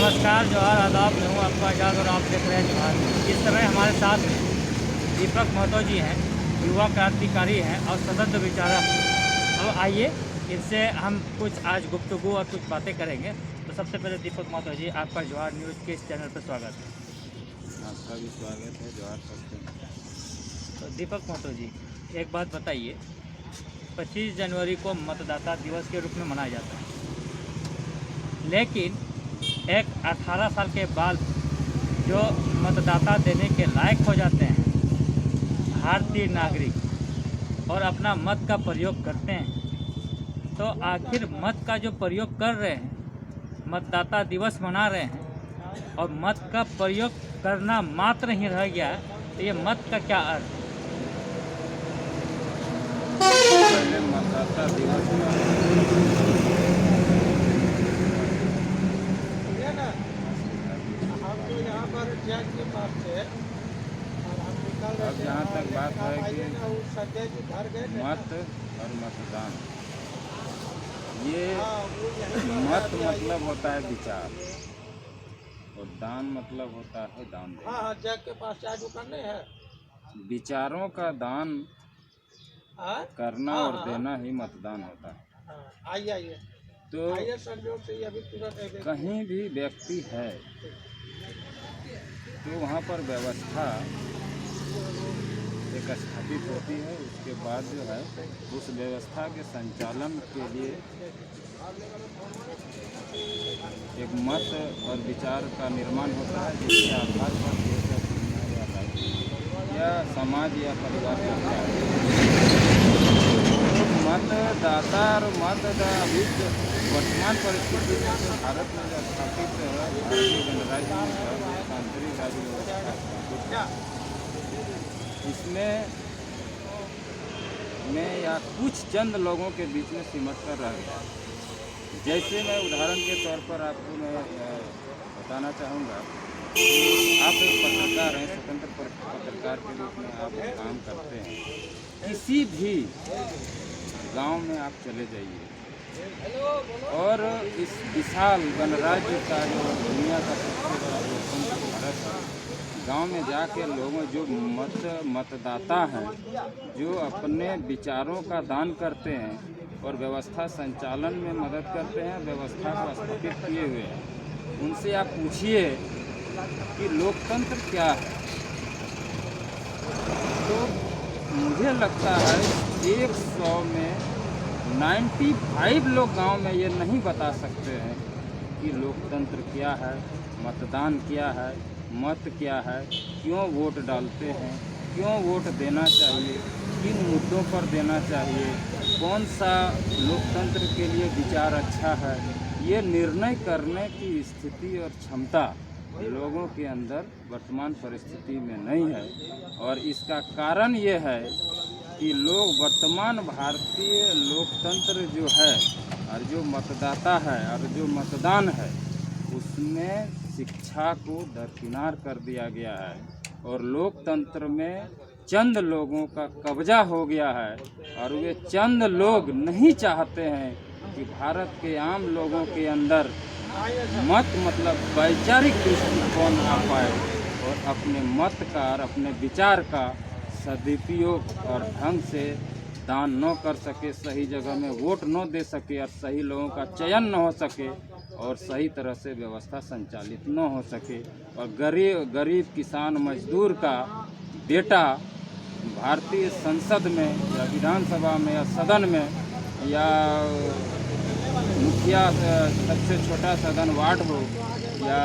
नमस्कार, जोहार, आदाब। मैं हूँ आपका आजाद और आप देख रहे हैं जोहार। इस समय हमारे साथ दीपक महतो जी हैं, युवा क्रांतिकारी हैं और सशक्त विचारक। अब आइए इनसे हम कुछ आज गुफ्तगू और कुछ बातें करेंगे। तो सबसे पहले दीपक महतो जी, आपका जोहार न्यूज़ के इस चैनल पर स्वागत है। आपका भी स्वागत है। जोहार सबको। तो दीपक महतो जी, एक बात बताइए, 25 जनवरी को मतदाता दिवस के रूप में मनाया जाता है, लेकिन एक 18 साल के बाद जो मतदाता देने के लायक हो जाते हैं, भारतीय नागरिक, और अपना मत का प्रयोग करते हैं, तो आखिर मत का जो प्रयोग कर रहे हैं, मतदाता दिवस मना रहे हैं और मत का प्रयोग करना मात्र ही रह गया है, तो ये मत का क्या अर्थ है? पहले मतदाता दिवस अब जहाँ तक बात है कि मत और मतदान, ये मत मतलब होता है विचार और दान मतलब होता है दान देना। जग के पास चाय दुकान नहीं है। विचारों का दान करना और देना ही मतदान होता है। आइए आइए तो आइए, संजोग से अभी तुरंत कहीं भी व्यक्ति है तो वहाँ पर व्यवस्था एक स्थापित होती है। उसके बाद जो है उस व्यवस्था के संचालन के लिए एक मत और विचार का निर्माण होता है, जिसके आधार पर देश या दुनिया या राज्य या समाज या परिवार चलता है। मतदाता और अभी वर्तमान परिस्थिति में तो भारत में जो स्थापित भारतीय गणराज्य में लोकतांत्रिक राज्य व्यवस्था, इसमें मैं या कुछ चंद लोगों के बीच में सिमट कर रह गया। जैसे मैं उदाहरण के तौर पर आपको मैं बताना चाहूँगा, आप एक पत्रकार हैं, स्वतंत्र पत्रकार के रूप में आप काम करते हैं। किसी भी गांव में आप चले जाइए और इस विशाल गणराज्य का जो दुनिया का सबसे बड़ा लोकतंत्र भारत है, गांव में जाके लोगों जो मतदाता हैं, जो अपने विचारों का दान करते हैं और व्यवस्था संचालन में मदद करते हैं, व्यवस्था को स्थापित किए हुए हैं, उनसे आप पूछिए कि लोकतंत्र क्या है। तो मुझे लगता है 100 में 95 लोग गांव में ये नहीं बता सकते हैं कि लोकतंत्र क्या है, मतदान क्या है, मत क्या है, क्यों वोट डालते हैं, क्यों वोट देना चाहिए, किन मुद्दों पर देना चाहिए, कौन सा लोकतंत्र के लिए विचार अच्छा है। ये निर्णय करने की स्थिति और क्षमता लोगों के अंदर वर्तमान परिस्थिति में नहीं है। और इसका कारण ये है कि लोग वर्तमान भारतीय लोकतंत्र जो है और जो मतदाता है और जो मतदान है, उसमें शिक्षा को दरकिनार कर दिया गया है और लोकतंत्र में चंद लोगों का कब्जा हो गया है। और वे चंद लोग नहीं चाहते हैं कि भारत के आम लोगों के अंदर मत मतलब वैचारिक दृष्टिकोण आ पाए और अपने मत का और अपने विचार का सदुपयोग और ढंग से दान न कर सके, सही जगह में वोट न दे सके और सही लोगों का चयन न हो सके और सही तरह से व्यवस्था संचालित न हो सके। और गरीब किसान मजदूर का बेटा भारतीय संसद में या विधानसभा में या सदन में या मुखिया, सबसे छोटा सदन वार्ड हो या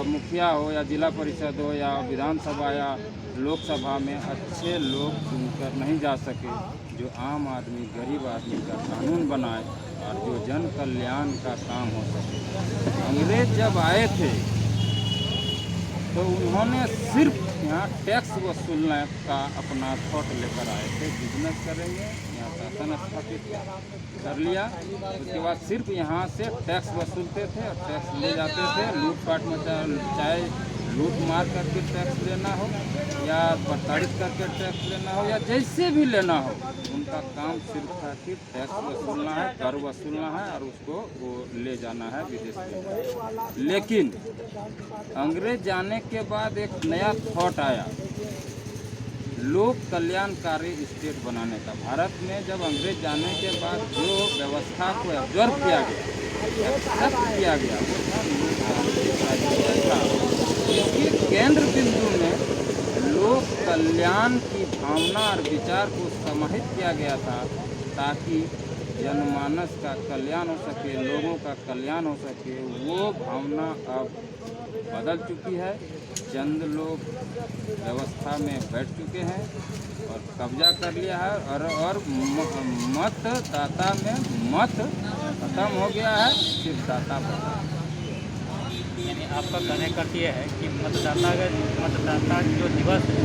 मुखिया हो या जिला परिषद हो या विधानसभा या लोकसभा में अच्छे लोग चुनकर नहीं जा सके, जो आम आदमी गरीब आदमी का कानून बनाए और जो जन कल्याण का काम हो सके। अंग्रेज जब आए थे तो उन्होंने सिर्फ यहाँ टैक्स वसूलने का अपना थॉट लेकर आए थे। बिजनेस करेंगे, यहाँ शासन स्थापित कर लिया, उसके बाद सिर्फ यहाँ से टैक्स वसूलते थे और टैक्स ले जाते थे, लूटपाट मचा, चाहे लूट मार करके टैक्स लेना हो या प्रताड़ित करके टैक्स लेना हो या जैसे भी लेना हो, उनका काम सिर्फ था कि टैक्स वसूलना है, कर वसूलना है और उसको वो ले जाना है विदेश में। लेकिन अंग्रेज जाने के बाद एक नया थॉट आया लोक कल्याणकारी स्टेट बनाने का। भारत में जब अंग्रेज जाने के बाद जो व्यवस्था को ऑब्जर्व किया गया, एक्सेप्ट किया गया, वो था लोकतांत्रिक राज्य व्यवस्था। इसके केंद्र बिंदु में लोक कल्याण की भावना और विचार को समाहित किया गया था ताकि जनमानस का कल्याण हो सके, लोगों का कल्याण हो सके। वो भावना अब बदल चुकी है। चंद लोग व्यवस्था में बैठ चुके हैं और कब्जा कर लिया है और मतदाता में मत खत्म हो गया है, सिर्फ दाता बचा। यानी आपका कहने का ये है कि मतदाता जो दिवस है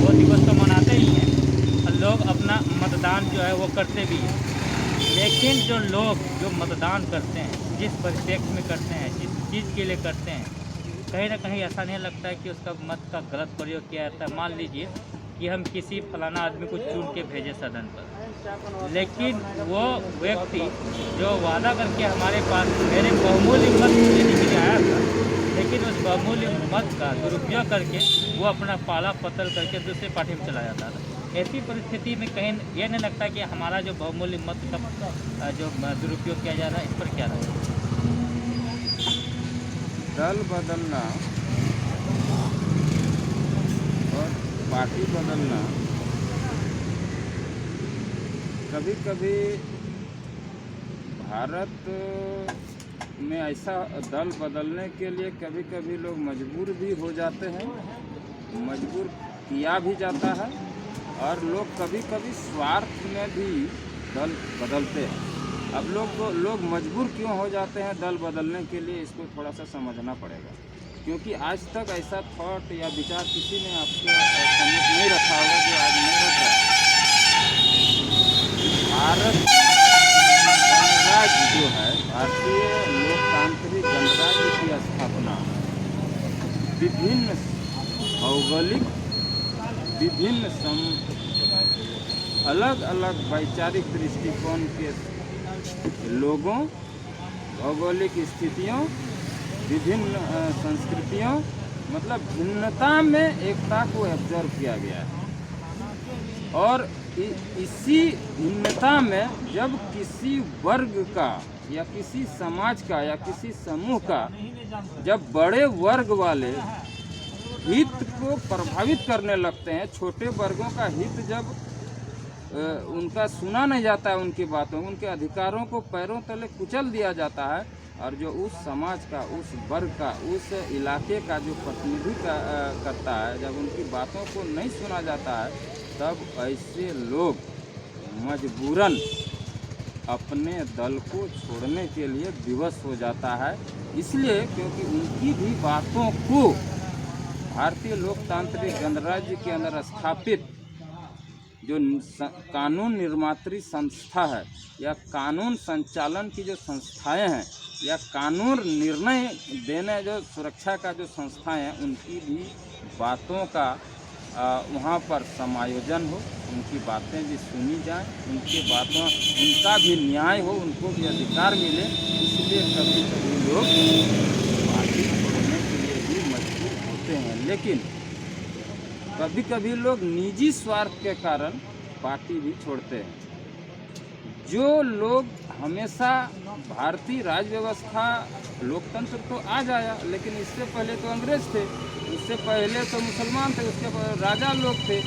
वो दिवस तो मनाते ही हैं और लोग अपना मतदान जो है वो करते भी हैं, लेकिन जो लोग जो मतदान करते हैं, जिस परिप्रेक्ष्य में करते हैं, जिस चीज़ के लिए करते हैं, कहीं ना कहीं ऐसा नहीं लगता है कि उसका मत का गलत प्रयोग किया जाता है। मान लीजिए कि हम किसी फलाना आदमी को चुन के भेजे सदन पर, लेकिन वो व्यक्ति जो वादा करके हमारे पास मेरे बहुमूल्य मत देने के लिए आया था, लेकिन उस बहुमूल्य मत का दुरुपयोग करके वो अपना पाला पतल करके दूसरे पार्टी में चला जाता था। ऐसी परिस्थिति में कहीं ये नहीं लगता कि हमारा जो बहुमूल्य मत का जो दुरुपयोग किया जा रहा है, इस पर क्या रहा? दल बदलना और पार्टी बदलना कभी कभी भारत में ऐसा दल बदलने के लिए कभी कभी लोग मजबूर भी हो जाते हैं, मजबूर किया भी जाता है और लोग कभी कभी स्वार्थ में भी दल बदलते हैं। अब लोग मजबूर क्यों हो जाते हैं दल बदलने के लिए, इसको थोड़ा सा समझना पड़ेगा। क्योंकि आज तक ऐसा थॉट या विचार किसी ने आपके सम्मुख नहीं रखा होगा जो आज नहीं रख रहा। भारत गणराज्य जो है, भारतीय लोकतांत्रिक गणराज्य की स्थापना विभिन्न भौगोलिक, विभिन्न अलग अलग वैचारिक दृष्टिकोण के लोगों, भौगोलिक स्थितियों, विभिन्न संस्कृतियों, मतलब भिन्नता में एकता को ऑब्जर्व किया गया है। और इसी भिन्नता में जब किसी वर्ग का या किसी समाज का या किसी समूह का जब बड़े वर्ग वाले हित को प्रभावित करने लगते हैं, छोटे वर्गों का हित जब उनका सुना नहीं जाता है, उनकी बातों, उनके अधिकारों को पैरों तले कुचल दिया जाता है, और जो उस समाज का, उस वर्ग का, उस इलाके का जो प्रतिनिधि करता है, जब उनकी बातों को नहीं सुना जाता है, तब ऐसे लोग मजबूरन अपने दल को छोड़ने के लिए विवश हो जाता है। इसलिए क्योंकि उनकी भी बातों को भारतीय लोकतांत्रिक गणराज्य के अंदर स्थापित जो कानून निर्मात्री संस्था है या कानून संचालन की जो संस्थाएं हैं या कानून निर्णय देने जो सुरक्षा का जो संस्थाएं हैं, उनकी भी बातों का वहाँ पर समायोजन हो, उनकी बातें भी सुनी जाएं, उनकी बातों, उनका भी न्याय हो, उनको भी अधिकार मिले। इसलिए कभी कभी लोग पार्टी छोड़ने के लिए भी मजबूर होते हैं। लेकिन कभी कभी लोग निजी स्वार्थ के कारण पार्टी भी छोड़ते हैं। जो लोग हमेशा भारतीय राज व्यवस्था, लोकतंत्र तो आ जाया, लेकिन इससे पहले तो अंग्रेज थे, उससे पहले तो मुसलमान थे, उसके बाद राजा लोग थे।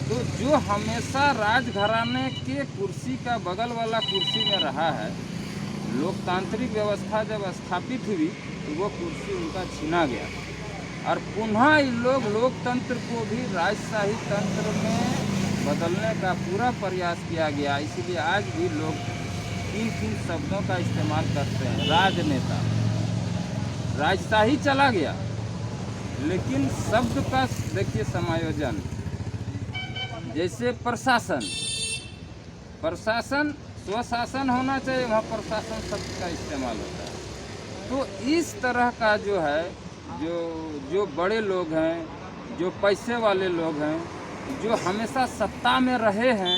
तो जो हमेशा राजघराने के कुर्सी का बगल वाला कुर्सी में रहा है, लोकतांत्रिक व्यवस्था जब स्थापित हुई तो वो कुर्सी उनका छीना गया और पुनः इन लोग लोकतंत्र को भी राजशाही तंत्र में बदलने का पूरा प्रयास किया गया। इसीलिए आज भी लोग तीन शब्दों का इस्तेमाल करते हैं। राजनेता, राजशाही चला गया, लेकिन शब्द का देखिए समायोजन। जैसे प्रशासन, प्रशासन स्वशासन होना चाहिए, वहाँ प्रशासन शब्द का इस्तेमाल होता है। तो इस तरह का जो है जो बड़े लोग हैं, जो पैसे वाले लोग हैं, जो हमेशा सत्ता में रहे हैं,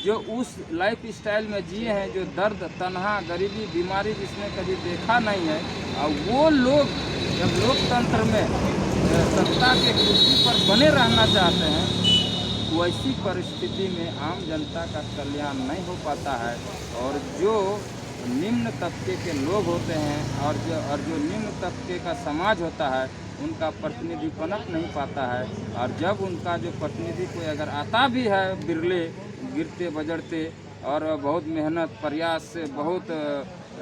जो उस लाइफ स्टाइल में जिए हैं, जो दर्द, तन्हा, गरीबी, बीमारी जिसने कभी देखा नहीं है, और वो लोग जब लोकतंत्र में सत्ता के कुर्सी पर बने रहना चाहते हैं, वैसी परिस्थिति में आम जनता का कल्याण नहीं हो पाता है। और जो निम्न तबके के लोग होते हैं और जो निम्न तबके का समाज होता है, उनका प्रतिनिधि पनप नहीं पाता है। और जब उनका जो प्रतिनिधि कोई अगर आता भी है बिरले, गिरते बजड़ते और बहुत मेहनत प्रयास से बहुत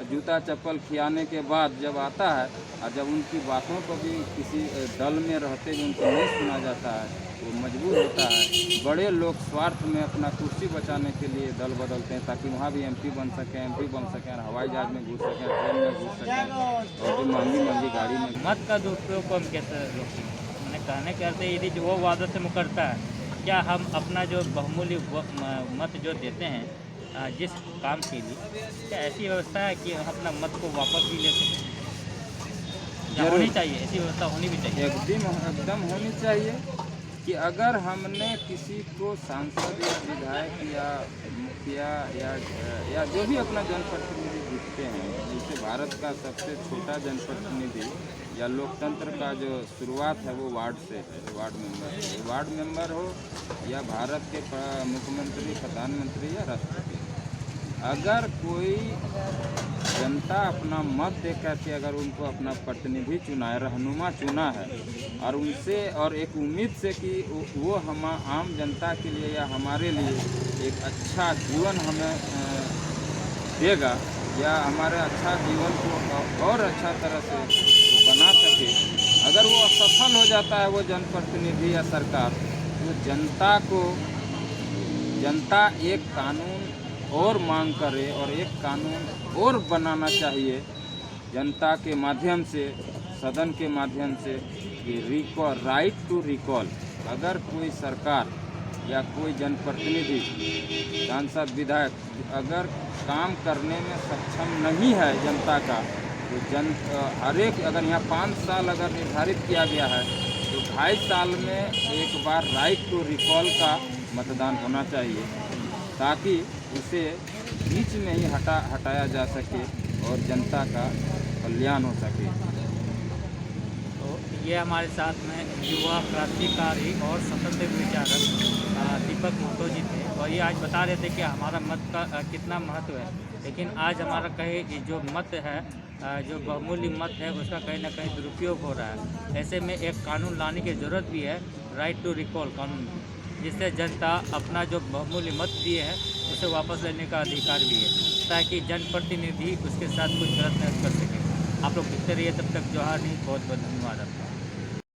जूता चप्पल खियाने के बाद जब आता है, और जब उनकी बातों को भी किसी दल में रहते हुए उनको नहीं सुना जाता है, वो मजबूर होता है। बड़े लोग स्वार्थ में अपना कुर्सी बचाने के लिए दल बदलते हैं ताकि वहाँ भी एमपी बन सकें, हवाई जहाज में घुस सकें, ट्रेन में घुस सकें, और जो महंगी गाड़ी में। मत का दुरुपयोग को हम कैसे रोकें? मैंने कहने के अर्थ यदि जो वो वादा से मुकरता है, क्या हम अपना जो बहुमूल्य मत जो देते हैं जिस काम के लिए, क्या ऐसी व्यवस्था है कि हम अपना मत को वापस भी ले सकें? या होनी चाहिए, ऐसी व्यवस्था होनी भी चाहिए। एकदम होनी चाहिए कि अगर हमने किसी को सांसद या विधायक या मुखिया या जो भी अपना जनप्रतिनिधि जीतते हैं, जैसे भारत का सबसे छोटा जनप्रतिनिधि या लोकतंत्र का जो शुरुआत है वो वार्ड से है, वार्ड मेंबर हो या भारत के मुख्यमंत्री, प्रधानमंत्री या राष्ट्रपति, अगर कोई जनता अपना मत दे करके अगर उनको अपना प्रतिनिधि चुना है, रहनुमा चुना है, और उनसे और एक उम्मीद से कि वो हम आम जनता के लिए या हमारे लिए एक अच्छा जीवन हमें देगा या हमारे अच्छा जीवन को और अच्छा तरह से बना सके, अगर वो असफल हो जाता है वो जनप्रतिनिधि या सरकार, तो जनता एक कानून और मांग करे और एक कानून और बनाना चाहिए जनता के माध्यम से, सदन के माध्यम से, कि राइट टू रिकॉल। अगर कोई सरकार या कोई जनप्रतिनिधि, सांसद, विधायक अगर काम करने में सक्षम नहीं है जनता का, तो हर एक, अगर यहाँ 5 साल अगर निर्धारित किया गया है, तो 2.5 साल में एक बार राइट टू रिकॉल का मतदान होना चाहिए, ताकि उसे बीच में ही हटाया जा सके और जनता का कल्याण हो सके। तो ये हमारे साथ में युवा क्रांतिकारी और स्वतंत्र विचारक दीपक महतो जी थे, और ये आज बता रहे थे कि हमारा मत का कितना महत्व है। लेकिन आज हमारा कहीं जो मत है, जो बहुमूल्य मत है, उसका कहीं ना कहीं दुरुपयोग हो रहा है। ऐसे में एक कानून लाने की ज़रूरत भी है, राइट टू रिकॉल कानून, जिससे जनता अपना जो बहुमूल्य मत दिए हैं उसे वापस लेने का अधिकार भी है, ताकि जनप्रतिनिधि उसके साथ कुछ गलत नहीं कर सके। आप लोग देखते रहिए, तब तक जोहार नहीं, बहुत बहुत धन्यवाद आपका।